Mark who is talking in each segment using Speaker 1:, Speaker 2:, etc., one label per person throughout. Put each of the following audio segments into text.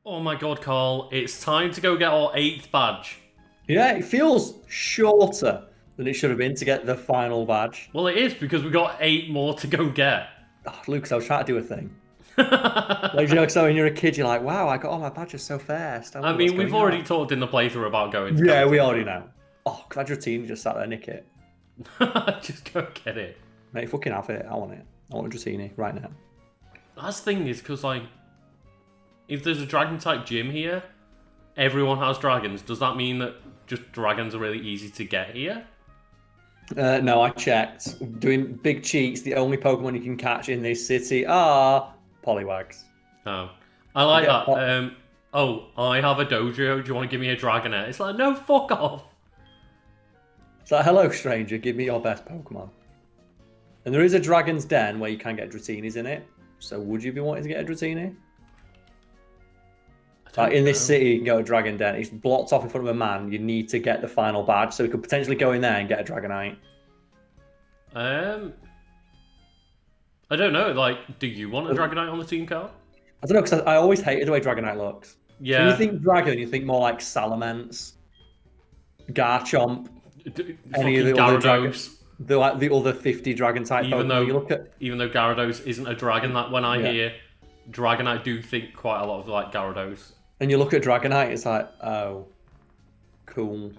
Speaker 1: Oh my god, Karl, it's time to go get our 8th badge.
Speaker 2: Yeah, it feels shorter than it should have been to get the final badge.
Speaker 1: Well, it is because we got 8 more to go get.
Speaker 2: Oh, Lucas, I was trying to do a thing. Like, you know, so when you're a kid, you're like, wow, I got all my badges so fast.
Speaker 1: I mean, we've already talked in the playthrough about going to
Speaker 2: Yeah,
Speaker 1: Kanto,
Speaker 2: we already know. Oh, Quadratine just sat there, nick it.
Speaker 1: Just go get it.
Speaker 2: Mate, fucking have it. I want it. I want a Dratini right now.
Speaker 1: That's the thing is, because, like, if there's a dragon-type gym here, everyone has dragons. Does that mean that just dragons are really easy to get here?
Speaker 2: No, I checked. Doing big cheats, the only Pokemon you can catch in this city are Poliwags.
Speaker 1: Oh. I like
Speaker 2: Yeah,
Speaker 1: that. Oh, I have a dojo. Do you want to give me a Dragonair? It's like, no, fuck off.
Speaker 2: It's like, hello, stranger, give me your best Pokemon. And there is a Dragon's Den where you can get Dratinis in it. So would you be wanting to get a Dratini? Like in this city, you can go to Dragon Den. It's blocked off in front of a man. You need to get the final badge, so we could potentially go in there and get a Dragonite.
Speaker 1: I don't know. Like, do you want a Dragonite on the team, Karl?
Speaker 2: I don't know, because I always hated the way Dragonite looks.
Speaker 1: Yeah.
Speaker 2: So when you think Dragon, you think more like Salamence, Garchomp, any of the other dragons. The other 50 dragon type Pokemon.
Speaker 1: Even though Gyarados isn't a dragon, that when I hear Dragon, I do think quite a lot of like Gyarados.
Speaker 2: And you look at Dragonite, it's like, oh, cool.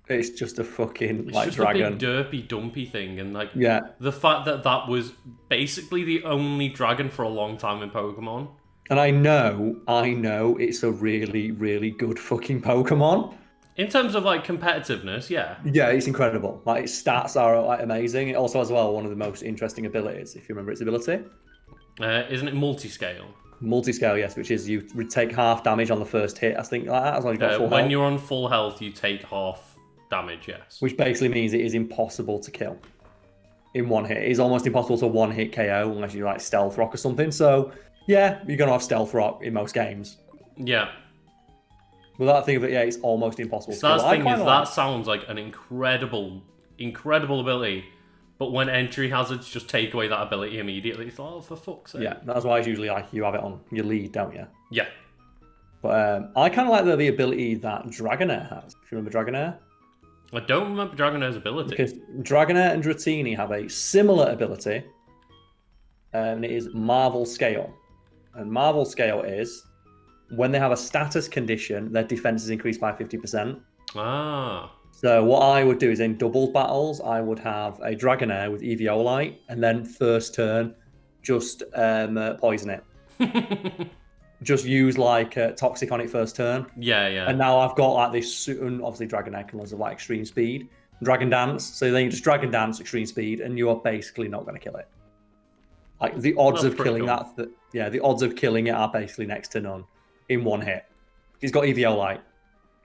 Speaker 2: It's just a fucking
Speaker 1: it's
Speaker 2: like
Speaker 1: just
Speaker 2: dragon.
Speaker 1: a big derpy dumpy thing, and like the fact that that was basically the only dragon for a long time in Pokemon.
Speaker 2: And I know it's a really, really good fucking Pokemon.
Speaker 1: In terms of like competitiveness, yeah.
Speaker 2: Yeah, it's incredible. Like its stats are like amazing. It also has one of the most interesting abilities, if you remember its ability.
Speaker 1: Isn't it multi-scale?
Speaker 2: Multi-scale, yes, which is you would take half damage on the first hit. I think like that, as long as you've got full
Speaker 1: when
Speaker 2: health.
Speaker 1: you're on full health, you take half damage, yes.
Speaker 2: Which basically means it is impossible to kill in one hit. It is almost impossible to one-hit KO unless you like Stealth Rock or something. So yeah, you're gonna have Stealth Rock in most games.
Speaker 1: Yeah.
Speaker 2: Well, that thing of it, yeah, it's almost impossible to kill.
Speaker 1: That sounds like an incredible ability. But when entry hazards just take away that ability immediately, it's like, oh, for fuck's sake.
Speaker 2: Yeah, that's why it's usually like you have it on your lead, don't you?
Speaker 1: Yeah.
Speaker 2: But I kind of like the ability that Dragonair has. If you remember Dragonair?
Speaker 1: I don't remember Dragonair's ability.
Speaker 2: Because Dragonair and Dratini have a similar ability, and it is Marvel Scale. And Marvel Scale is when they have a status condition, their defense is increased by 50%.
Speaker 1: Ah.
Speaker 2: So what I would do is in doubles battles, I would have a Dragonair with Eviolite, and then first turn, just poison it. Just use like Toxic on it first turn.
Speaker 1: Yeah, yeah.
Speaker 2: And now I've got like this, and obviously Dragonair can also like extreme speed. Dragon Dance, so then you just Dragon Dance, extreme speed, and you are basically not going to kill it. Like the odds of killing the odds of killing it are basically next to none in one hit. It's got Eviolite.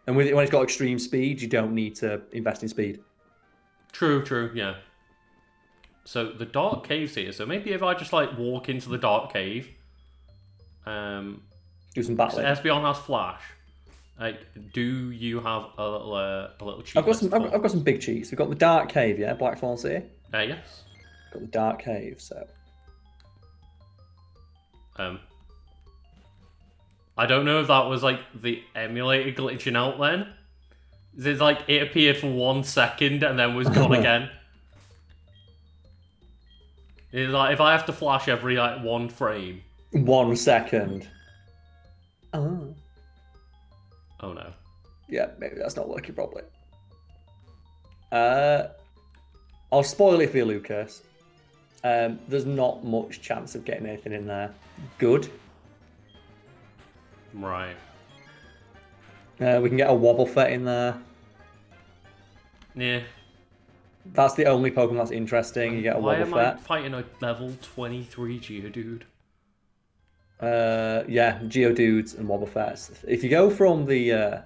Speaker 2: And when it's got extreme speed, you don't need to invest in speed.
Speaker 1: True, yeah. So the dark cave's here. So maybe if I just like walk into the dark cave,
Speaker 2: do some battling.
Speaker 1: Espeon has flash. Do you have a little cheat?
Speaker 2: I've got some big cheats. We've got the dark cave, yeah, Blackthorn City.
Speaker 1: Yes.
Speaker 2: Got the dark cave, so.
Speaker 1: I don't know if that was like the emulator glitching out then. It's like it appeared for 1 second and then was gone again. It's like if I have to flash every like 1 frame.
Speaker 2: 1 second. Oh.
Speaker 1: Oh no.
Speaker 2: Yeah, maybe that's not working properly. I'll spoil it for you, Lucas. There's not much chance of getting anything in there. Good.
Speaker 1: Right.
Speaker 2: We can get a Wobbuffet in there.
Speaker 1: Yeah.
Speaker 2: That's the only Pokemon that's interesting. You get a Wobbuffet.
Speaker 1: Why am I fighting a level 23 Geodude?
Speaker 2: Yeah, Geodudes and Wobbuffets. If you go from the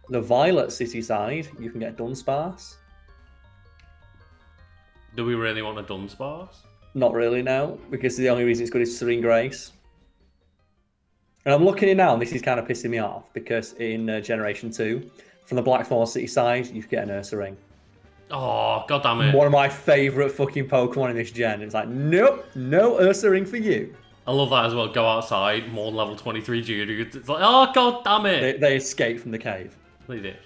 Speaker 2: Violet City side, you can get Dunsparce.
Speaker 1: Do we really want a Dunsparce?
Speaker 2: Not really, no, because the only reason it's good is Serene Grace. And I'm looking at it now, and this is kind of pissing me off, because in Generation 2, from the Blackthorn City side, you get an Ursaring.
Speaker 1: Oh, god damn it.
Speaker 2: One of my favourite fucking Pokemon in this gen. It's like, nope, no Ursaring for you.
Speaker 1: I love that as well. Go outside, more level 23 Geodudes. It's like, oh god damn it!
Speaker 2: They escaped from the cave.
Speaker 1: They did.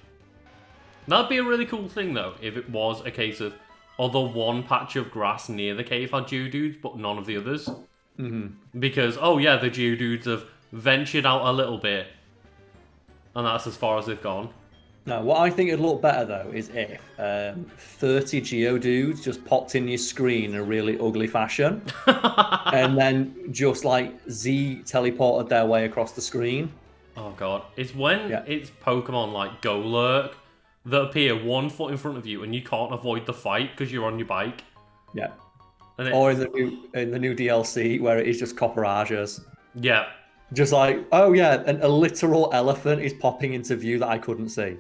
Speaker 1: That'd be a really cool thing though, if it was a case of although one patch of grass near the cave had Geodudes, but none of the others. Because, oh yeah, the Geodudes have ventured out a little bit, and that's as far as they've gone.
Speaker 2: No, what I think would look better though is if 30 Geodudes just popped in your screen in a really ugly fashion, and then just like Z teleported their way across the screen.
Speaker 1: Oh god, it's when it's Pokemon like Golurk that appear 1 foot in front of you and you can't avoid the fight because you're on your bike.
Speaker 2: Yeah. Or in the new DLC where it is just Copperages.
Speaker 1: Yeah.
Speaker 2: Just like, oh yeah, a literal elephant is popping into view that I couldn't see.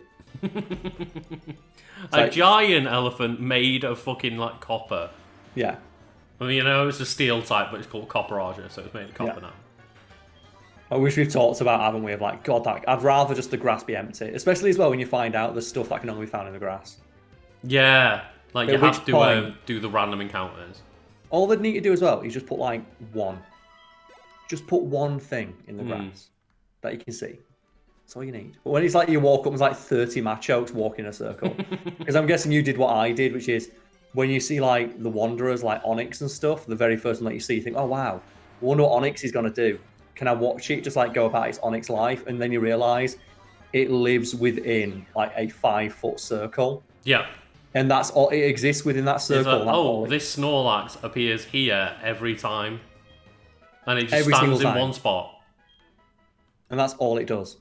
Speaker 1: A giant elephant made of fucking like copper.
Speaker 2: Yeah.
Speaker 1: I mean, it's a steel type, but it's called Copperager, so it's made of copper now.
Speaker 2: I wish we've talked about, haven't we, of like, God, I'd rather just the grass be empty. Especially as well when you find out there's stuff that can only be found in the grass.
Speaker 1: Yeah, like you have to do the random encounters.
Speaker 2: All they'd need to do as well is just put like one. Just put one thing in the grass that you can see. That's all you need. But when it's like you walk up and there's like 30 Machokes walking in a circle. Because I'm guessing you did what I did, which is when you see like the Wanderers, like Onyx and stuff, the very first one that you see, you think, oh wow, I wonder what Onyx is going to do. Can I watch it just like go about its Onyx life? And then you realise it lives within like a 5-foot circle.
Speaker 1: Yeah.
Speaker 2: And that's all, it exists within that circle.
Speaker 1: This Snorlax appears here every time. And it just stands in one spot.
Speaker 2: And that's all it does.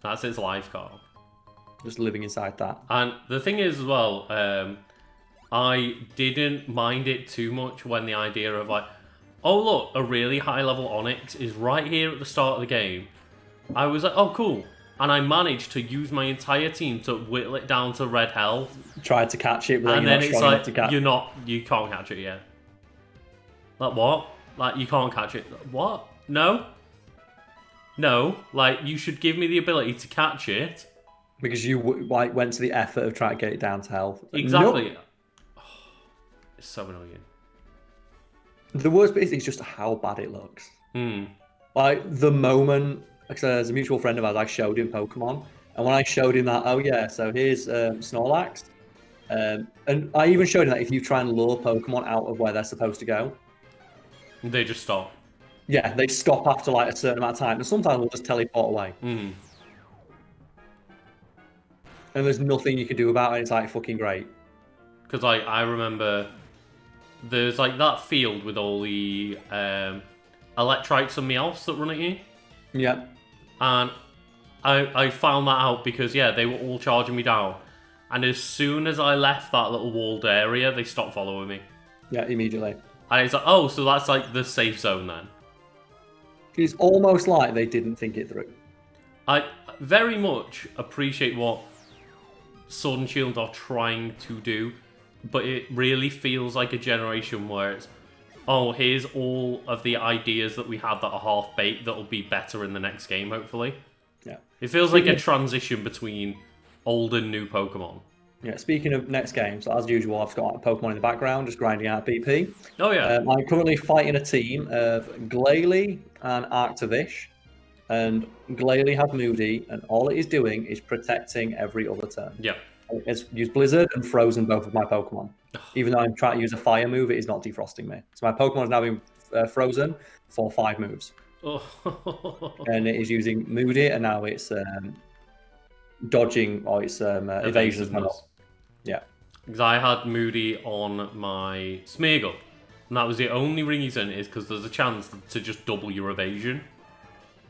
Speaker 1: That's its life, Karl.
Speaker 2: Just living inside that.
Speaker 1: And the thing is as well, I didn't mind it too much when the idea of like, oh look, a really high level Onyx is right here at the start of the game. I was like, oh cool. And I managed to use my entire team to whittle it down to red health.
Speaker 2: Tried to catch it, but
Speaker 1: and then it's like, you can't catch it yet. Like what? Like you can't catch it. What? No? No, like you should give me the ability to catch it.
Speaker 2: Because you went to the effort of trying to get it down to health.
Speaker 1: Exactly. Nope. Oh, it's so annoying.
Speaker 2: The worst bit is just how bad it looks. Like the moment, like as a mutual friend of ours, I showed him Pokemon, and when I showed him that, oh yeah, so here's Snorlax, and I even showed him that if you try and lure Pokemon out of where they're supposed to go,
Speaker 1: they just stop.
Speaker 2: Yeah, they stop after like a certain amount of time, and sometimes they'll just teleport away. And there's nothing you can do about it. It's like fucking great.
Speaker 1: Because like I remember, there's like that field with all the Electrites and Meowths that run at you.
Speaker 2: Yeah.
Speaker 1: And I found that out because they were all charging me down, and as soon as I left that little walled area, they stopped following me.
Speaker 2: Yeah, immediately.
Speaker 1: And it's like, oh, so that's like the safe zone then.
Speaker 2: It's almost like they didn't think it through.
Speaker 1: I very much appreciate what Sword and Shield are trying to do, but it really feels like a generation where it's, oh, here's all of the ideas that we had that are half-baked that'll be better in the next game, hopefully.
Speaker 2: Yeah.
Speaker 1: It feels like a transition between old and new Pokemon.
Speaker 2: Yeah, speaking of next game, so as usual, I've got Pokemon in the background, just grinding out BP.
Speaker 1: Oh, yeah.
Speaker 2: I'm currently fighting a team of Glalie and Arctovish. And Glalie has Moody, and all it is doing is protecting every other turn.
Speaker 1: Yeah.
Speaker 2: It's used Blizzard and Frozen both of my Pokemon. Even though I'm trying to use a Fire move, it is not defrosting me. So my Pokemon is now being frozen for 5 moves. And it is using Moody, and now it's dodging, or it's evasion as well. Yeah.
Speaker 1: Because I had Moody on my Smeargle, and that was the only reason, is because there's a chance to just double your evasion.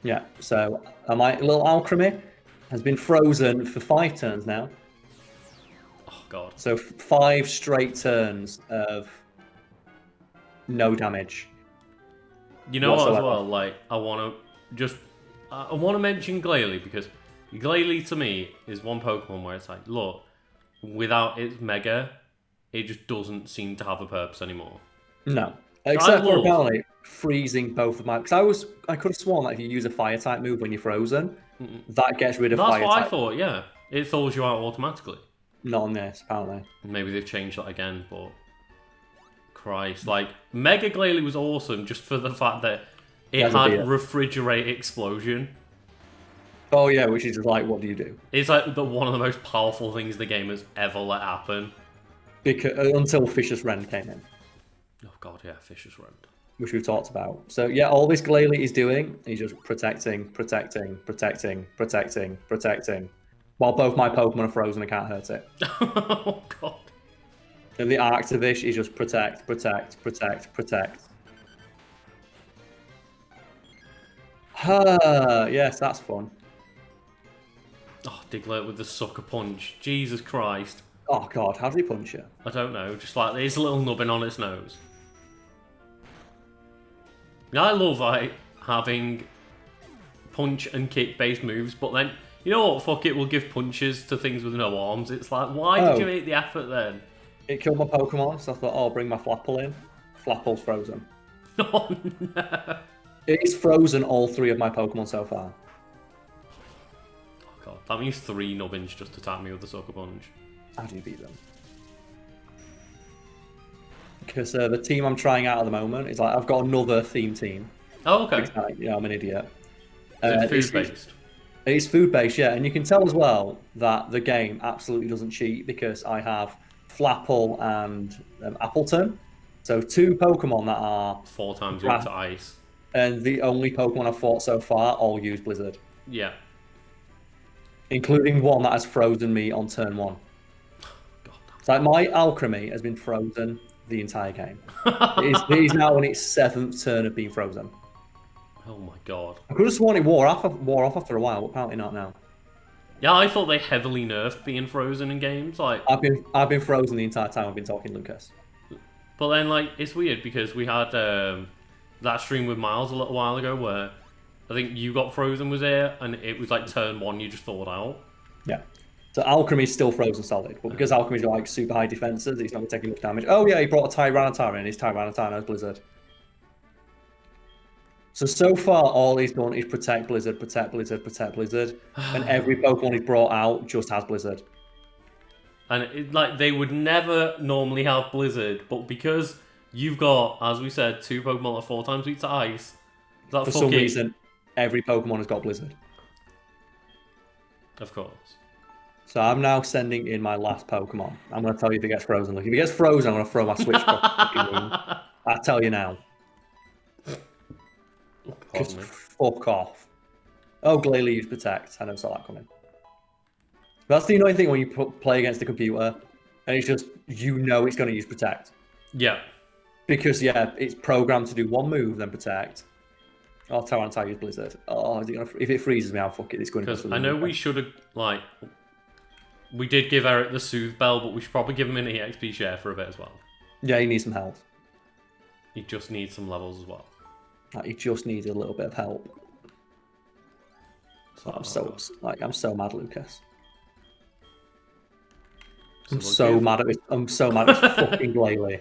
Speaker 2: Yeah, so my little Alchemy has been frozen for 5 turns now.
Speaker 1: Oh, God.
Speaker 2: So 5 straight turns of no damage.
Speaker 1: You know what, as well, like, I want to mention Glalie, because Glalie, to me, is one Pokemon where it's like, look, without its Mega, it just doesn't seem to have a purpose anymore.
Speaker 2: No. Except for apparently freezing both of my... Because I could have sworn that if you use a Fire-type move when you're frozen, that gets rid of Fire-type.
Speaker 1: That's what I thought, yeah. It thaws you out automatically.
Speaker 2: Not on this, apparently.
Speaker 1: Maybe they've changed that again, but... Christ, like, Mega Glalie was awesome just for the fact that It
Speaker 2: has a
Speaker 1: had
Speaker 2: beard.
Speaker 1: refrigerate explosion.
Speaker 2: Oh yeah, which is just like, what do you do?
Speaker 1: It's like one of the most powerful things the game has ever let happen.
Speaker 2: Because until Fisher's Rend came in,
Speaker 1: Oh god, yeah, Fisher's Rend.
Speaker 2: which we've talked about. So yeah, all this Glalie is doing, he's just protecting, while both my Pokemon are frozen and can't hurt it.
Speaker 1: Oh god.
Speaker 2: And the Arctivish is just protect. Yes, that's fun.
Speaker 1: Oh, Diglett with the sucker punch. Jesus Christ.
Speaker 2: Oh god, how did he punch you?
Speaker 1: I don't know, just like there's a little nubbin on its nose. Yeah, I love like having punch and kick based moves, but then you know what? Fuck it, we'll give punches to things with no arms. It's like, why did you make the effort then?
Speaker 2: It killed my Pokemon, so I thought, oh, I'll bring my Flapple in. Flapple's frozen.
Speaker 1: Oh no.
Speaker 2: It's frozen all 3 of my Pokemon so far.
Speaker 1: Oh god, that means 3 nubbins just attack me with the sucker punch.
Speaker 2: How do you beat them? Because the team I'm trying out at the moment is like, I've got another theme team.
Speaker 1: Oh, okay.
Speaker 2: Like, yeah, I'm an idiot.
Speaker 1: It's food-based.
Speaker 2: It's food-based, yeah. And you can tell as well that the game absolutely doesn't cheat because I have Flapple and Appleton. So 2 Pokemon that are
Speaker 1: 4 times weak to ice.
Speaker 2: And the only Pokemon I've fought so far all use Blizzard.
Speaker 1: Yeah.
Speaker 2: Including one that has frozen me on turn 1.
Speaker 1: God.
Speaker 2: So like my Alchemy has been frozen the entire game. it is now on its 7th turn of being frozen.
Speaker 1: Oh my god.
Speaker 2: I could have sworn it wore off after a while, but apparently not now.
Speaker 1: Yeah, I thought they heavily nerfed being frozen in games. Like
Speaker 2: I've been frozen the entire time I've been talking Lucas.
Speaker 1: But then like it's weird because we had that stream with Miles a little while ago where I think you got frozen was there and it was like turn 1 you just thawed out.
Speaker 2: Yeah. So Alchemy's still frozen solid, but because Alchemy's got like super high defenses, he's not taking much damage. Oh yeah, he brought a Tyranitar in. His Tyranitar knows Blizzard. So far, all he's done is protect Blizzard, and every Pokemon he's brought out just has Blizzard.
Speaker 1: And like they would never normally have Blizzard, but because you've got, as we said, 2 Pokemon that are 4 times weak to ice, that
Speaker 2: For some reason, every Pokemon has got Blizzard.
Speaker 1: Of course.
Speaker 2: So I'm now sending in my last Pokemon. I'm going to tell you if it gets frozen. Look, if it gets frozen, I'm going to throw my Switch I tell you now. Just fuck off. Oh, Glalie use Protect. I never saw that coming. That's the annoying thing when you play against the computer, and it's just, you know it's going to use Protect.
Speaker 1: Yeah.
Speaker 2: Because, yeah, it's programmed to do 1 move, then Protect. Oh, Tyranitar use Blizzard. Oh, is it gonna, if it freezes me, I'll fuck it. It's going to
Speaker 1: Because I know we should have, like, we did give Eric the Soothe Bell, but we should probably give him an EXP share for a bit as well.
Speaker 2: Yeah, he needs some health.
Speaker 1: He just needs some levels as well.
Speaker 2: Like, he just needs a little bit of help. So I'm so mad, Lucas. I'm so mad at this fucking Glalie.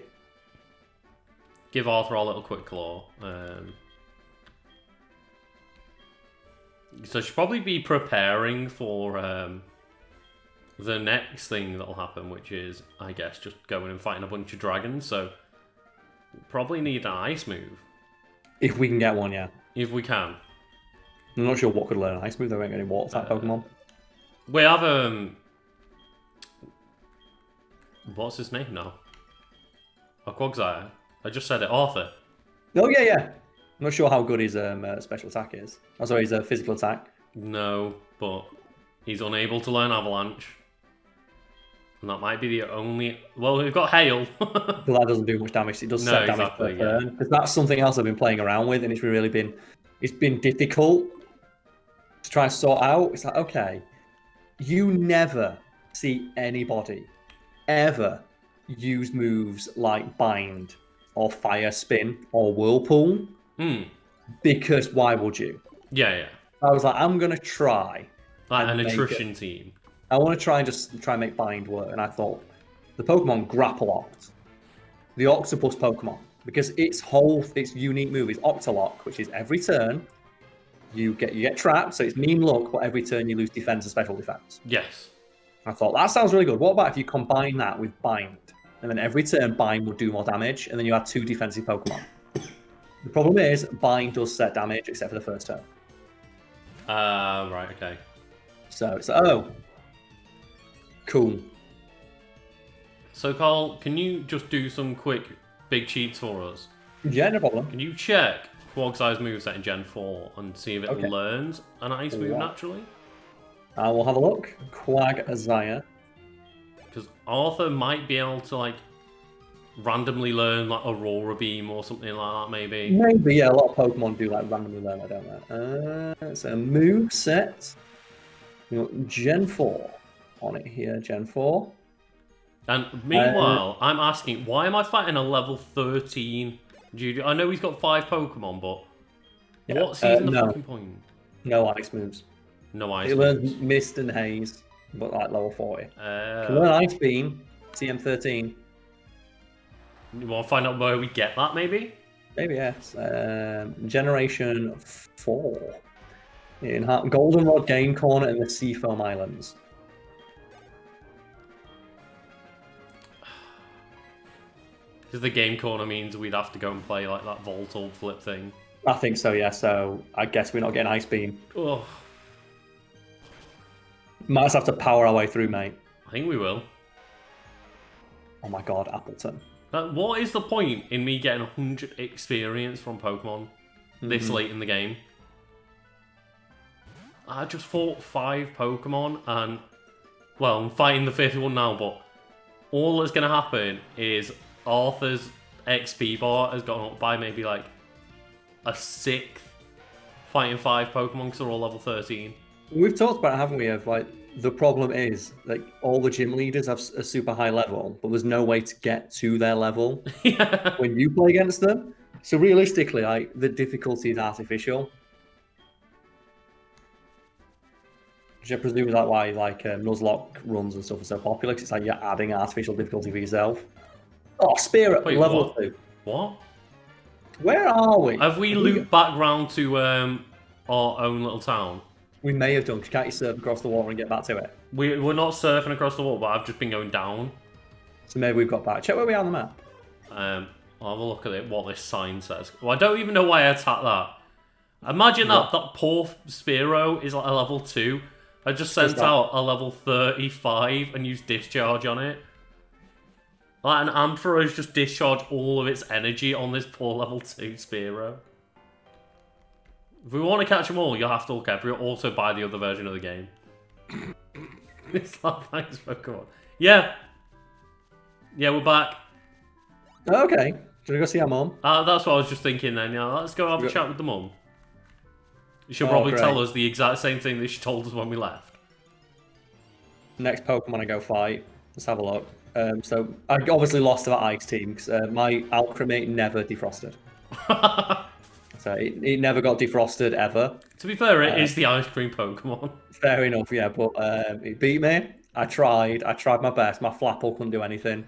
Speaker 1: Give Arthur a little quick claw. So she'll probably be preparing for the next thing that'll happen, which is, I guess, just going and fighting a bunch of dragons. So probably need an ice move.
Speaker 2: If we can get one, yeah.
Speaker 1: If we can.
Speaker 2: I'm not sure what could learn an ice move. There ain't any water type Pokemon.
Speaker 1: We have what's his name now? Quagsire. I just said it, Arthur.
Speaker 2: Oh yeah. I'm not sure how good his special attack is. Oh, sorry, his physical attack.
Speaker 1: No, but he's unable to learn Avalanche. And that might be the only... Well, we've got Hail.
Speaker 2: But that doesn't do much damage. It does set damage per turn. Because that's something else I've been playing around with, and it's really been... It's been difficult to try and sort out. It's like, okay, you never see anybody ever use moves like Bind or Fire Spin or Whirlpool. Because why would you?
Speaker 1: Yeah.
Speaker 2: I was like, I'm going to try.
Speaker 1: Like an attrition team.
Speaker 2: I want to try and make Bind work. And I thought, the Pokemon Grapple Oct, the Octopus Pokemon, because its unique move is Octolock, which is every turn you get trapped, so it's mean luck, but every turn you lose defense and special defense.
Speaker 1: Yes.
Speaker 2: I thought, that sounds really good. What about if you combine that with Bind? And then every turn, Bind would do more damage, and then you have 2 defensive Pokemon. The problem is, bind does set damage, except for the first turn.
Speaker 1: Right, okay.
Speaker 2: So it's oh, cool.
Speaker 1: So Karl, can you just do some quick big cheats for us?
Speaker 2: Yeah, no problem.
Speaker 1: Can you check Quagsai's moveset in Gen 4 and see if it
Speaker 2: Okay.
Speaker 1: learns an ice move naturally?
Speaker 2: I will have a look. Quagsire.
Speaker 1: Because Arthur might be able to like randomly learn like Aurora Beam or something like that, maybe.
Speaker 2: Maybe, yeah, a lot of Pokemon do like randomly learn, I don't know. It's a move set. You got Gen 4 on it here, Gen 4.
Speaker 1: And meanwhile, I'm asking, why am I fighting a level 13 Judy? I know he's got 5 Pokemon, but
Speaker 2: Yeah,
Speaker 1: what's even the
Speaker 2: no.
Speaker 1: fucking point?
Speaker 2: No ice moves.
Speaker 1: No ice
Speaker 2: It
Speaker 1: moves.
Speaker 2: learns Mist and Haze, but like level 40. Can learn Ice Beam, TM13.
Speaker 1: You want to find out where we get that, maybe?
Speaker 2: Maybe, yes. Generation 4. In Goldenrod Game Corner in the Seafoam Islands.
Speaker 1: Because the game corner means we'd have to go and play like that Voltorb flip thing.
Speaker 2: I think so, yeah. So I guess we're not getting Ice Beam.
Speaker 1: Oh,
Speaker 2: Might just have to power our way through, mate.
Speaker 1: I think we will.
Speaker 2: Oh my god, Appleton.
Speaker 1: What is the point in me getting 100 experience from Pokemon this late in the game? I just fought 5 Pokemon and, well, I'm fighting the 5th one now, but all that's going to happen is Arthur's XP bar has gone up by maybe like a 6th fighting 5 Pokemon because they're all level 13.
Speaker 2: We've talked about it, haven't we? Of like, the problem is like all the gym leaders have a super high level, but there's no way to get to their level
Speaker 1: Yeah.
Speaker 2: when you play against them. So realistically, like the difficulty is artificial. Which I presume is like why like Nuzlocke runs and stuff are so popular, because it's like you're adding artificial difficulty for yourself. Oh, Spirit,
Speaker 1: Wait,
Speaker 2: level
Speaker 1: what?
Speaker 2: 2.
Speaker 1: What?
Speaker 2: Where are we?
Speaker 1: Have we looped back round to our own little town?
Speaker 2: We may have done, because can't you surf across the water and get back to it?
Speaker 1: We're not surfing across the water, but I've just been going down.
Speaker 2: So maybe we've got back. Check where we are on the map.
Speaker 1: I'll have a look at it, what this sign says. Well, I don't even know why I attacked that. Imagine that poor Spearow is like a level 2. I just sent out a level 35 and used Discharge on it. Like an Ampharos has just discharged all of its energy on this poor level 2 Spearow. If we want to catch them all, you'll have to look everywhere. Also buy the other version of the game. It's like, thanks for coming. Yeah. Yeah, we're back.
Speaker 2: Okay. Should we go see our mum?
Speaker 1: That's what I was just thinking then. Yeah, let's go have a chat with the mum. She'll probably tell us the exact same thing that she told us when we left.
Speaker 2: Next Pokemon I go fight. Let's have a look. So I obviously lost to that Ice team because my Alcremate never defrosted. So it never got defrosted ever.
Speaker 1: To be fair, it is the ice cream Pokemon.
Speaker 2: Fair enough, yeah, but it beat me. I tried my best. My Flapple couldn't do anything.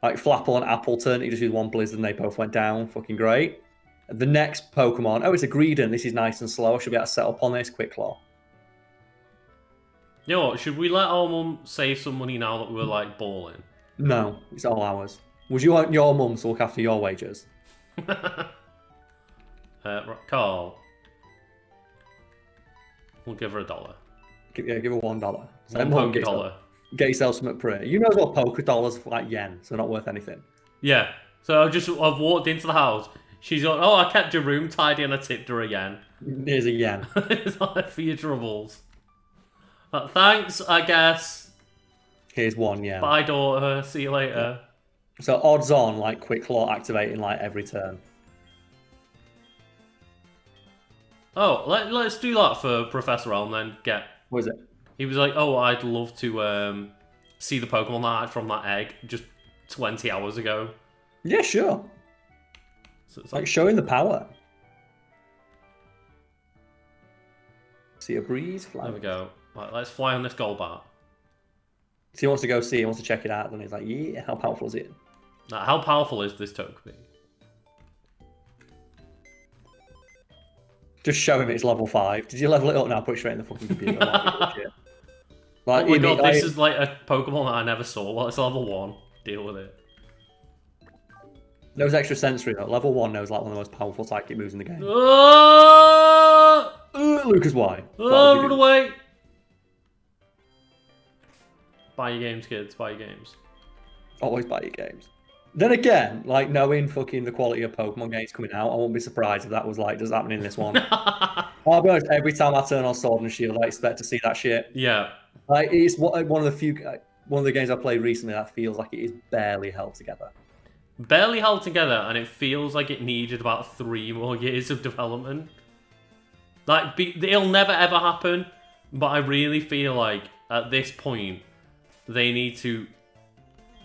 Speaker 2: Like Flapple and Appleton, he just used one Blizzard and they both went down. Fucking great. The next Pokemon, oh, it's a Greedent. This is nice and slow. I should be able to set up on this. Quick Claw.
Speaker 1: You know what? Should we let our mum save some money now that we're like balling?
Speaker 2: No, it's all ours. Would you want your mum to look after your wages?
Speaker 1: Karl. We'll give her $1.
Speaker 2: Yeah, give her $1. So
Speaker 1: One
Speaker 2: Mum,
Speaker 1: $1.
Speaker 2: Get yourself some pretty. You know as well, poker dollars are like yen, so not worth anything.
Speaker 1: Yeah. So I've walked into the house. She's like, oh, I kept your room tidy and I tipped her again.
Speaker 2: Here's a yen.
Speaker 1: It's like for your troubles. Thanks, I guess.
Speaker 2: Here's 1 yen.
Speaker 1: Bye, daughter. See you later.
Speaker 2: So odds on, like Quick Claw activating like every turn.
Speaker 1: Oh, let's do that for Professor Elm then.
Speaker 2: What is it?
Speaker 1: He was like, oh, I'd love to see the Pokemon that hatched from that egg just 20 hours ago.
Speaker 2: Yeah, sure.
Speaker 1: So it's
Speaker 2: Like showing the power. See a breeze fly.
Speaker 1: There we go. Right, let's fly on this Golbat.
Speaker 2: So he wants to go see, he wants to check it out, and he's like, yeah, how powerful is it?
Speaker 1: Now, how powerful is this Togepi?
Speaker 2: Just show him it's level 5. Did you level it up now? Put it straight in the fucking computer.
Speaker 1: Like, oh my god, this is like a Pokemon that I never saw. Well, it's level 1. Deal with it.
Speaker 2: Knows extra sensory though. Level 1 knows like one of the most powerful psychic moves in the game.
Speaker 1: Oh,
Speaker 2: Lucas, why?
Speaker 1: oh run away! Buy your games, kids. Buy your games.
Speaker 2: Always buy your games. Then again, like knowing fucking the quality of Pokemon games coming out, I won't be surprised if that was like just happening in this one. I'll be honest, every time I turn on Sword and Shield, I expect to see that shit.
Speaker 1: Yeah.
Speaker 2: Like it's one of the games I played recently that feels like it is barely held together.
Speaker 1: Barely held together, and it feels like it needed about 3 more years of development. Like, it'll never ever happen, but I really feel like at this point, they need to,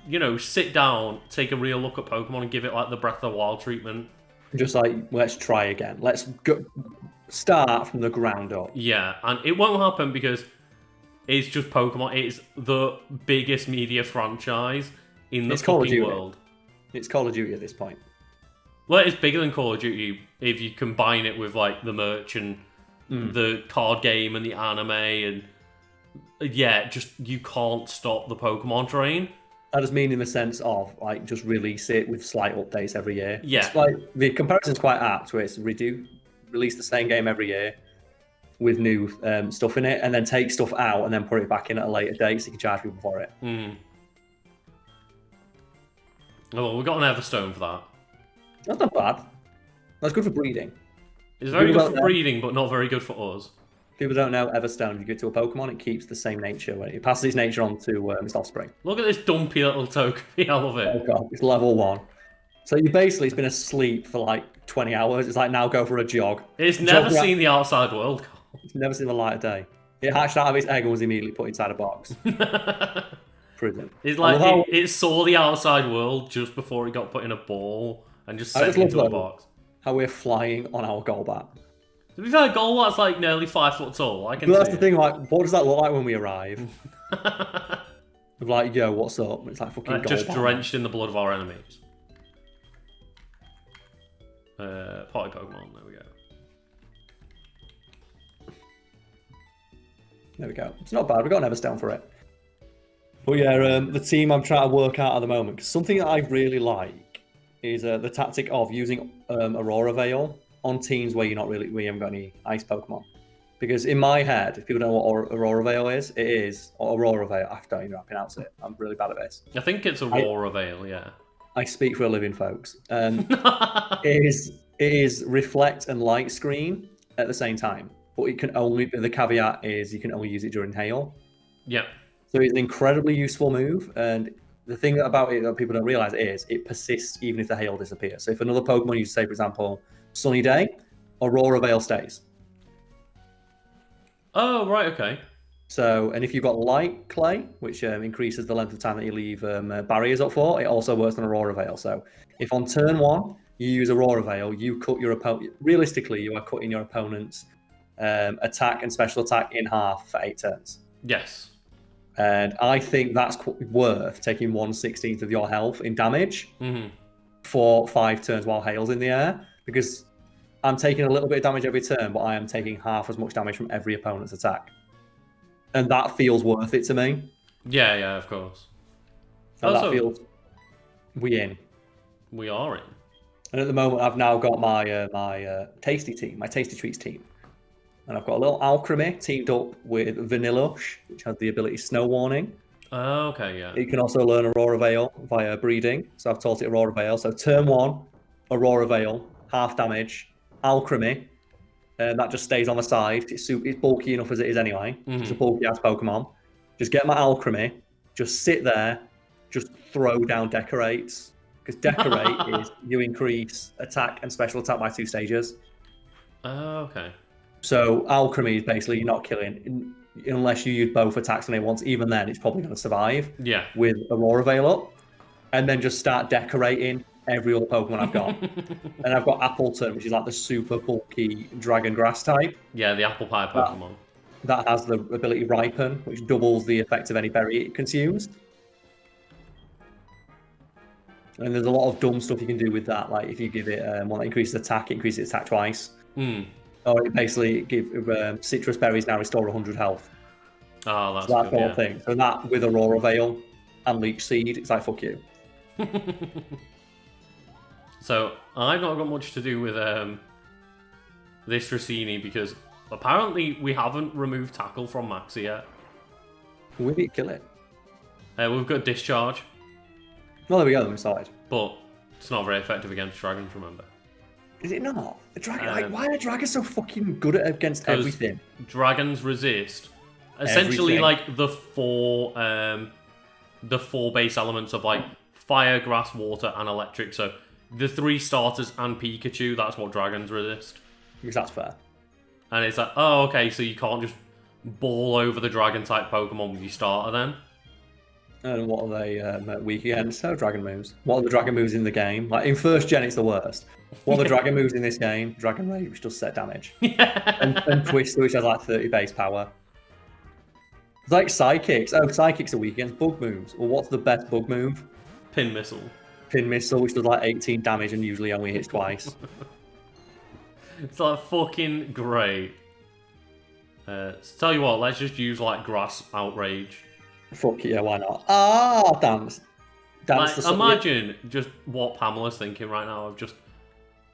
Speaker 1: you know, sit down, take a real look at Pokemon, and give it like the Breath of the Wild treatment.
Speaker 2: Just like, let's try again. Let's go start from the ground up.
Speaker 1: Yeah, and it won't happen because it's just Pokemon. It's the biggest media franchise in the fucking world.
Speaker 2: It's Call of Duty at this point.
Speaker 1: Well, it's bigger than Call of Duty if you combine it with like the merch and the card game and the anime and yeah, just you can't stop the Pokemon train.
Speaker 2: I just mean in the sense of like just release it with slight updates every year.
Speaker 1: Yeah,
Speaker 2: it's like the comparison's quite apt where it's release the same game every year with new stuff in it, and then take stuff out and then put it back in at a later date so you can charge people for it.
Speaker 1: Oh, well, we got an Everstone for that.
Speaker 2: That's not bad. That's good for breeding.
Speaker 1: It's very good for breeding, but not very good for us.
Speaker 2: People don't know Everstone. If you get to a Pokemon, it keeps the same nature. When it passes its nature on to its offspring.
Speaker 1: Look at this dumpy little Togepi. I love it.
Speaker 2: Oh god, it's level 1. So it's been asleep for like 20 hours. It's like, now go for a jog.
Speaker 1: It's never seen the outside world.
Speaker 2: It's never seen the light of day. It hatched out of its egg and was immediately put inside a box. Prison.
Speaker 1: It's like it saw the outside world just before it got put in a ball and just sent it into a box.
Speaker 2: How we're flying on our Golbat.
Speaker 1: To be fair, Golbat's like nearly 5 foot tall.
Speaker 2: But that's the thing, like, what does that look like when we arrive? Of like, yo, what's up? It's like fucking Golbat.
Speaker 1: Just drenched in the blood of our enemies. Party Pokemon, there we go.
Speaker 2: There we go. It's not bad, we got an Everstone for it. But yeah, the team I'm trying to work out at the moment, because something that I really like is the tactic of using Aurora Veil on teams where you haven't got any ice Pokemon. Because in my head, if people don't know what Aurora Veil is, Aurora Veil, I don't even know how to pronounce it. I'm really bad at this.
Speaker 1: I think it's Aurora Veil, yeah.
Speaker 2: I speak for a living, folks. It is reflect and light screen at the same time. But the caveat is you can only use it during hail.
Speaker 1: Yeah.
Speaker 2: So it's an incredibly useful move, and the thing about it that people don't realize is it persists even if the hail disappears. So if another Pokemon uses, say, for example, Sunny Day, Aurora Veil stays.
Speaker 1: Oh, right, okay.
Speaker 2: So, and if you've got Light Clay, which increases the length of time that you leave barriers up for, it also works on Aurora Veil. So if on turn 1 you use Aurora Veil, you cut your opponent. Realistically, you are cutting your opponent's attack and special attack in half for 8 turns.
Speaker 1: Yes.
Speaker 2: And I think that's worth taking 1/16 of your health in damage for 5 turns while hail's in the air, because I'm taking a little bit of damage every turn, but I am taking half as much damage from every opponent's attack. And that feels worth it to me.
Speaker 1: Yeah, of course.
Speaker 2: And that feels... We in.
Speaker 1: We are in.
Speaker 2: And at the moment, I've now got my Tasty team, my Tasty Treats team. And I've got a little Alchemy teamed up with Vanillush, which has the ability Snow Warning.
Speaker 1: Oh, okay, yeah.
Speaker 2: You can also learn Aurora Veil via breeding. So I've taught it Aurora Veil. So turn 1, Aurora Veil, half damage, Alchemy. And that just stays on the side. It's bulky enough as it is anyway. It's a bulky-ass Pokemon. Just get my Alchemy, just sit there, just throw down Decorates. Because Decorate is you increase attack and special attack by 2 stages.
Speaker 1: Oh, okay.
Speaker 2: So Alchemy is basically you're not killing unless you use both attacks on it once. Even then, it's probably going to survive.
Speaker 1: Yeah.
Speaker 2: With Aurora Veil up, and then just start decorating every other Pokemon I've got. And I've got Appleton, which is like the super bulky Dragon Grass type.
Speaker 1: Yeah, the Apple Pie Pokemon.
Speaker 2: That has the ability Ripen, which doubles the effect of any berry it consumes. And there's a lot of dumb stuff you can do with that. Like if you give it one that increases attack, it increases its attack twice. Or it basically citrus berries now restore 100 health.
Speaker 1: Oh, that's
Speaker 2: so that whole thing. So that with Aurora Veil and Leech Seed, it's like fuck you.
Speaker 1: So I've not got much to do with this Rossini because apparently we haven't removed tackle from Maxi yet.
Speaker 2: We need to kill it.
Speaker 1: We've got discharge.
Speaker 2: Well, there we go. I'm excited.
Speaker 1: But it's not very effective against dragons, remember.
Speaker 2: Is it not? The dragon, why are dragons so fucking good at against everything?
Speaker 1: Dragons resist essentially like the four base elements of like fire, grass, water, and electric. So the 3 starters and Pikachu, that's what dragons resist.
Speaker 2: Because that's fair.
Speaker 1: And it's like, oh, okay, so you can't just ball over the dragon type Pokemon with your starter then?
Speaker 2: And what are they weak against? So dragon moves. What are the dragon moves in the game? Like in first gen, it's the worst. What are the dragon moves in this game? Dragon Rage, which does set damage. and Twister, which has like 30 base power. It's like Psychics. Oh, Psychics are weak against bug moves. Well, what's the best bug move?
Speaker 1: Pin Missile.
Speaker 2: Pin Missile, which does like 18 damage and usually only hits twice.
Speaker 1: It's like fucking great. Tell you what, let's just use like Grass Outrage.
Speaker 2: Fuck yeah, why not? Ah, dance.
Speaker 1: Like, imagine just what Pamela's thinking right now of just...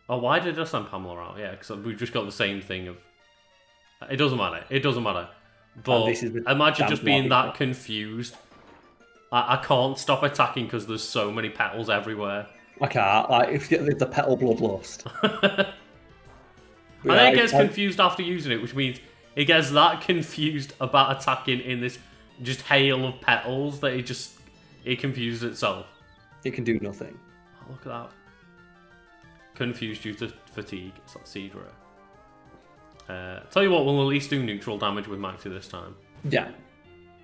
Speaker 1: Oh, why did I send Pamela out? Yeah, because we've just got the same thing of... It doesn't matter. It doesn't matter. But imagine just being that confused. I can't stop attacking because there's so many petals everywhere.
Speaker 2: I can't. Like, if you get the petal bloodlust.
Speaker 1: And then it gets confused after using it, which means it gets that confused about attacking in this just hail of petals that it confuses itself.
Speaker 2: It can do nothing.
Speaker 1: Oh, look at that. Confused due to fatigue. It's like Seadra. Tell you what, we'll at least do neutral damage with Maxi this time.
Speaker 2: Yeah.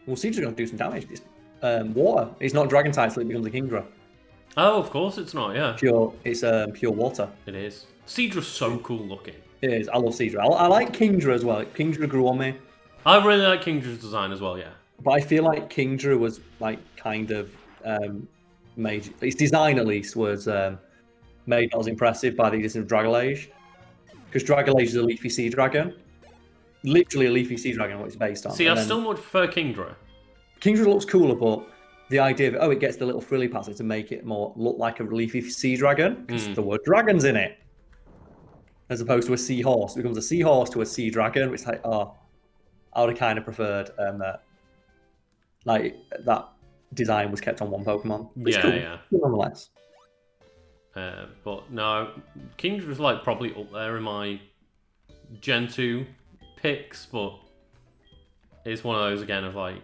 Speaker 2: Well, Seadra's going to do some damage. It's water. It's not dragon type, so it becomes a Kingdra.
Speaker 1: Oh, of course it's not, yeah.
Speaker 2: It's pure water.
Speaker 1: It is. Seadra's so cool looking.
Speaker 2: It is. I love Seadra. I like Kingdra as well. Kingdra grew on me.
Speaker 1: I really like Kingdra's design as well, yeah.
Speaker 2: But I feel like Kingdra was like kind of made. Its design at least was made not as impressive by the existence of Dragalage. Because Dragalage is a leafy sea dragon. Literally a leafy sea dragon, what it's based on.
Speaker 1: See, I still much prefer Kingdra.
Speaker 2: Kingdra looks cooler, but the idea of it gets the little frilly passes to make it more look like a leafy sea dragon. Because the word dragon's in it. As opposed to a seahorse. It becomes a seahorse to a sea dragon, which is like, oh, I would have kind of preferred like that design was kept on one Pokemon. It's cool.
Speaker 1: Yeah.
Speaker 2: Nonetheless.
Speaker 1: But no, Kingdra's like probably up there in my Gen 2 picks, but it's one of those again of like,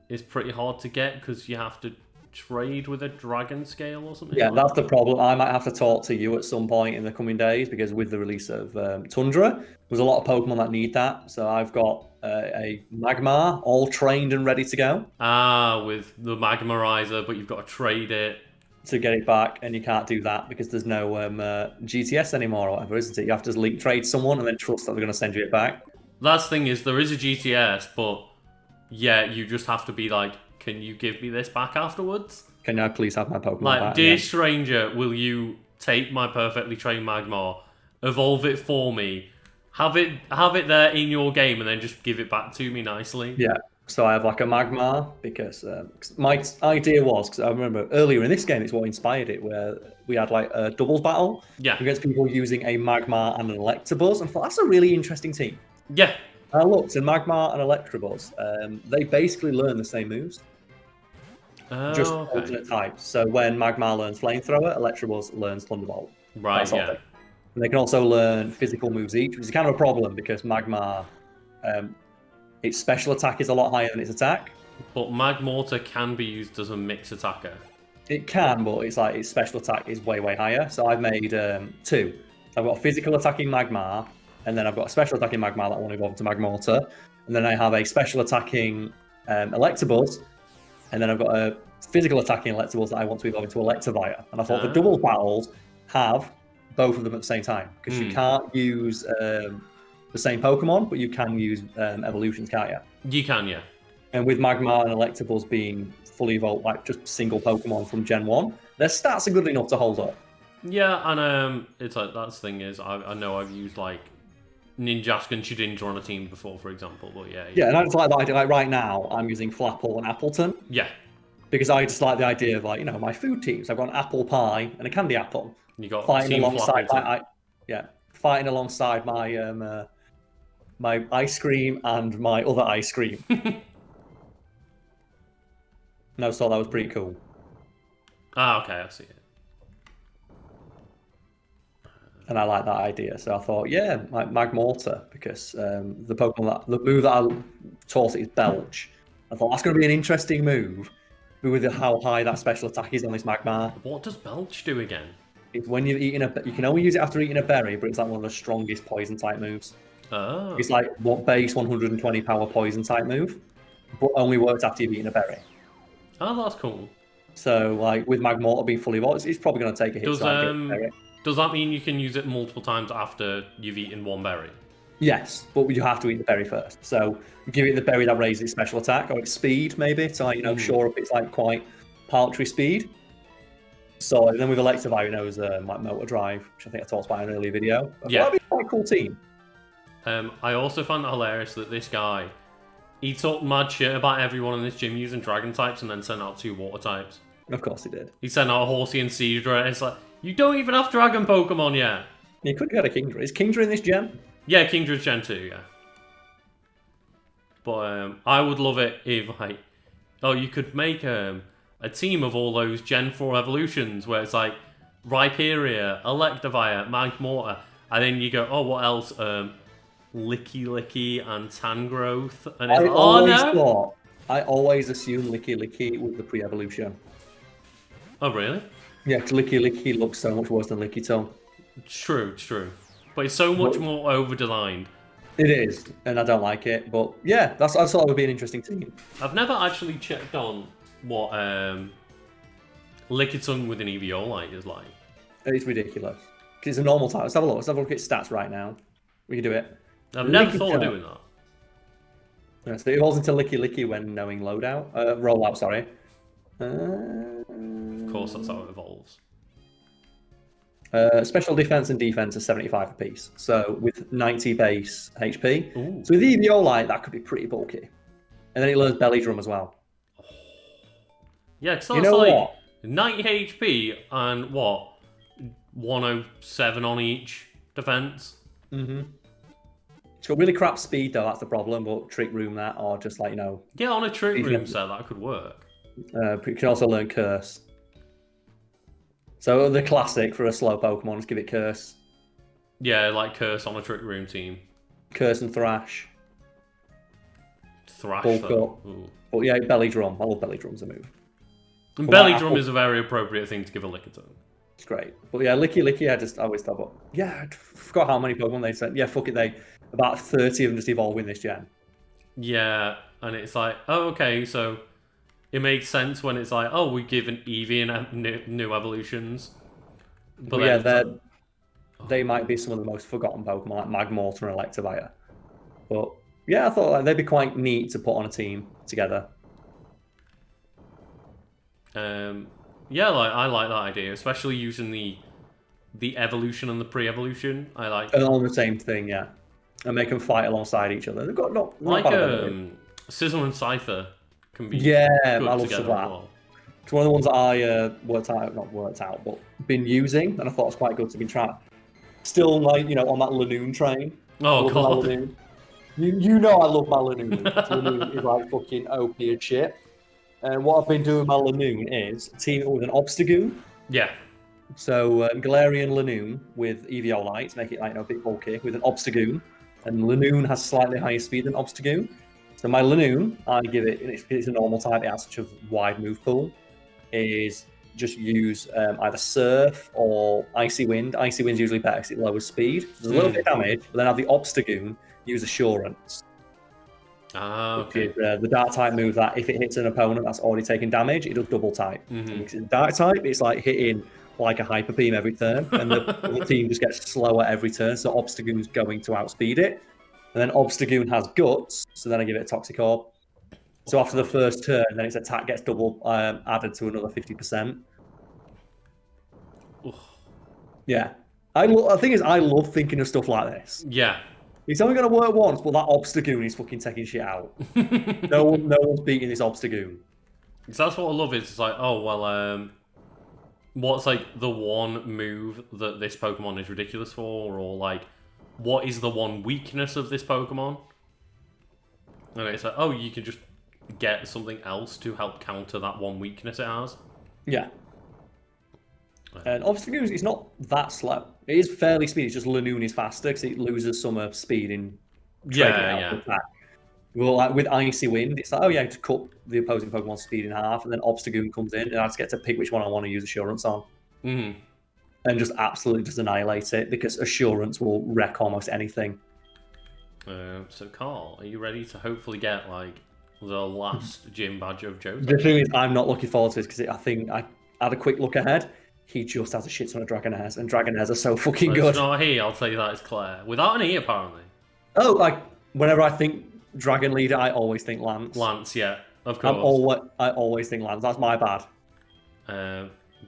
Speaker 1: it's pretty hard to get because you have to trade with a dragon scale or something.
Speaker 2: Yeah, that's the problem. I might have to talk to you at some point in the coming days because with the release of Tundra, there's a lot of Pokemon that need that. So I've got a Magmar all trained and ready to go.
Speaker 1: Ah, with the Magmarizer, but you've got to trade it
Speaker 2: to get it back, and you can't do that because there's no GTS anymore or whatever, isn't it? You have to link trade someone and then trust that they're going to send you it back.
Speaker 1: Last thing is, there is a GTS, but yeah, you just have to be like, can you give me this back afterwards?
Speaker 2: Can I please have my Pokemon
Speaker 1: like,
Speaker 2: back?
Speaker 1: Dear stranger, will you take my perfectly trained Magmar, evolve it for me, have it there in your game, and then just give it back to me nicely?
Speaker 2: Yeah. So I have like a Magmar because my idea was, because I remember earlier in this game, it's what inspired it, where we had like a doubles battle against people using a Magmar and an Electabuzz, and I thought that's a really interesting team.
Speaker 1: Yeah.
Speaker 2: I looked, and Magmar and Electabuzz, they basically learn the same moves. Just alternate types. So when Magmar learns Flamethrower, Electabuzz learns Thunderbolt.
Speaker 1: Right, yeah.
Speaker 2: And they can also learn physical moves each, which is kind of a problem because Magmar, its special attack is a lot higher than its attack.
Speaker 1: But Magmortar can be used as a mix attacker.
Speaker 2: It can, but it's like its special attack is way, way higher. So I've made 2. I've got a physical attacking Magmar, and then I've got a special attacking Magmar that I want to evolve to Magmortar. And then I have a special attacking Electabuzz, and then I've got a physical attacking Electabuzz that I want to evolve into Electivire. And I thought the double battles have both of them at the same time, because you can't use the same Pokemon, but you can use evolutions, can't you?
Speaker 1: You can, yeah.
Speaker 2: And with Magmar and Electabuzz being fully evolved, like just single Pokemon from Gen 1, their stats are good enough to hold up.
Speaker 1: Yeah, and it's like, that's the thing is, I know I've used like Ninjask and Shedinja on a team before, for example, but yeah.
Speaker 2: Yeah, and I just like that idea. Like right now, I'm using Flapple and Appleton.
Speaker 1: Yeah.
Speaker 2: Because I just like the idea of like, my food teams. I've got an apple pie and a candy apple.
Speaker 1: You got
Speaker 2: fighting
Speaker 1: Team
Speaker 2: alongside
Speaker 1: Flappington.
Speaker 2: fighting alongside my my ice cream and my other ice cream. And I just thought that was pretty cool.
Speaker 1: Ah, okay, I see it.
Speaker 2: And I like that idea, so I thought, yeah, like Magmortar, because the move that I taught it is Belch. I thought that's going to be an interesting move, with how high that special attack is on this Magmar.
Speaker 1: What does Belch do again?
Speaker 2: It's when you've eaten you can only use it after eating a berry, but it's like one of the strongest poison type moves.
Speaker 1: Oh.
Speaker 2: It's like base 120 power poison type move, but only works after you've eaten a berry.
Speaker 1: Oh, that's cool.
Speaker 2: So, like with Magmortar being fully evolved, it's probably going to take a hit.
Speaker 1: Does that mean you can use it multiple times after you've eaten one berry?
Speaker 2: Yes, but you have to eat the berry first. So give it the berry that raises its special attack or its speed, maybe, to like shore up its like quite paltry speed. So then with Electivire, knows like Motor Drive, which I think I talked about in an earlier video.
Speaker 1: Yeah,
Speaker 2: that'd be quite a cool team.
Speaker 1: I also found it hilarious that this guy, he talked mad shit about everyone in this gym using dragon types and then sent out 2 water types.
Speaker 2: Of course he did.
Speaker 1: He sent out Horsey and Seadra. It's like, you don't even have dragon Pokemon yet.
Speaker 2: You could get a Kingdra. Is Kingdra in this gen?
Speaker 1: Yeah, Kingdra's Gen 2, yeah. But I would love it if, like, you could make a team of all those Gen 4 evolutions where it's like Rhyperior, Electivire, Magmortar, and then you go, oh, what else? Licky and Tangrowth. And it's
Speaker 2: I always assumed Licky with the pre-evolution.
Speaker 1: Oh, really?
Speaker 2: Yeah, because Licky looks so much worse than Lickitung.
Speaker 1: True. But it's so much more over-designed.
Speaker 2: It is, and I don't like it. But yeah, I thought it would be an interesting team.
Speaker 1: I've never actually checked on what Lickitung with an Eviolite is like.
Speaker 2: It's ridiculous. Because it's a normal type. Let's have a look. Let's have a look at stats right now. We can do it.
Speaker 1: I've never thought of doing that.
Speaker 2: Yeah, so it evolves into Licky when knowing rollout, sorry.
Speaker 1: Of course, that's how it evolves.
Speaker 2: Special defense and defense are 75 apiece. So with 90 base HP.
Speaker 1: Ooh.
Speaker 2: So with Eviolite, that could be pretty bulky. And then it learns Belly Drum as well.
Speaker 1: Yeah, because that's like 90 HP and what? 107 on each defense.
Speaker 2: Mm-hmm. It's got really crap speed though, that's the problem, but Trick Room that, or just like,
Speaker 1: Yeah, on a Trick Room set, that could work.
Speaker 2: You can also learn Curse. So the classic for a slow Pokemon is give it Curse.
Speaker 1: Yeah, like Curse on a Trick Room team.
Speaker 2: Curse and Thrash.
Speaker 1: Thrash,
Speaker 2: Bulk
Speaker 1: though.
Speaker 2: up. But yeah, Belly Drum. I love Belly Drum as a move.
Speaker 1: And Belly Drum is a very appropriate thing to give a Lickitung.
Speaker 2: It's great. But yeah, Licky, I always thought about. Yeah, I forgot how many Pokemon they said. Yeah, fuck it, about 30 of them just evolve in this gen.
Speaker 1: Yeah, and it's like, oh, okay, so it makes sense when it's like, oh, we give an Eevee and new evolutions.
Speaker 2: But yeah, they might be some of the most forgotten Pokemon, like Magmortar and Electivire. But yeah, I thought they'd be quite neat to put on a team together.
Speaker 1: Yeah, I like that idea, especially using the evolution and the pre-evolution. I like.
Speaker 2: And on the same thing, yeah. And make them fight alongside each other. They've got not
Speaker 1: Sizzle and Scyther can be
Speaker 2: I
Speaker 1: good
Speaker 2: love
Speaker 1: together as well.
Speaker 2: It's one of the ones that I but been using, and I thought it was quite good to be trying. Still, like, on that Lanoon train.
Speaker 1: Oh, God.
Speaker 2: You know I love my Lanoon. Lanoon is like fucking OP and shit. And what I've been doing with my Lanoon is team it with an Obstagoon.
Speaker 1: Yeah.
Speaker 2: So Galarian Lanoon with Eviolite to make it like a bit bulky with an Obstagoon. And Lanoon has slightly higher speed than Obstagoon. So my Lanoon, I give it, it's a normal type, it has such a wide move pool, is just use either Surf or Icy Wind. Icy Wind's usually better because it lowers speed. There's a little bit of damage, but then have the Obstagoon use Assurance.
Speaker 1: Ah, okay.
Speaker 2: The dark type move that if it hits an opponent that's already taken damage, it does double type. Dark type, it's like hitting like a Hyper Beam every turn, and the team just gets slower every turn, so Obstagoon's going to outspeed it. And then Obstagoon has Guts, so then I give it a Toxic Orb. So after the first turn, then its attack gets double added to another 50%. Yeah. The thing is, I love thinking of stuff like this.
Speaker 1: Yeah.
Speaker 2: It's only going to work once, but that Obstagoon is fucking taking shit out. No one's beating this Obstagoon.
Speaker 1: So that's what I love. It's like, oh, well, what's like the one move that this Pokemon is ridiculous for, or like what is the one weakness of this Pokemon? And it's like, oh, you can just get something else to help counter that one weakness it has.
Speaker 2: Yeah. And obviously, it's not that slow. It is fairly speedy. It's just Lanoon is faster because it loses some speed in trading out the attack. Well, like with Icy Wind, it's like, oh yeah, to cut the opposing Pokemon's speed in half, and then Obstagoon comes in, and I just get to pick which one I want to use Assurance on.
Speaker 1: Mm-hmm.
Speaker 2: And just absolutely just annihilate it, because Assurance will wreck almost anything.
Speaker 1: So, Karl, are you ready to hopefully get, like, the last gym badge of Johto?
Speaker 2: The thing is, I'm not looking forward to this, because I think I had a quick look ahead. He just has a shit ton of Dragonairs, and Dragonairs are so fucking good.
Speaker 1: It's not he, I'll tell you that, it's Claire. Without an E, apparently.
Speaker 2: Oh, like, whenever I think Dragon Leader, I always think Lance.
Speaker 1: Lance, yeah, of course.
Speaker 2: I always think Lance. That's my bad.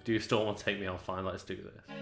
Speaker 1: Do you still want to take me off? Fine, let's do this.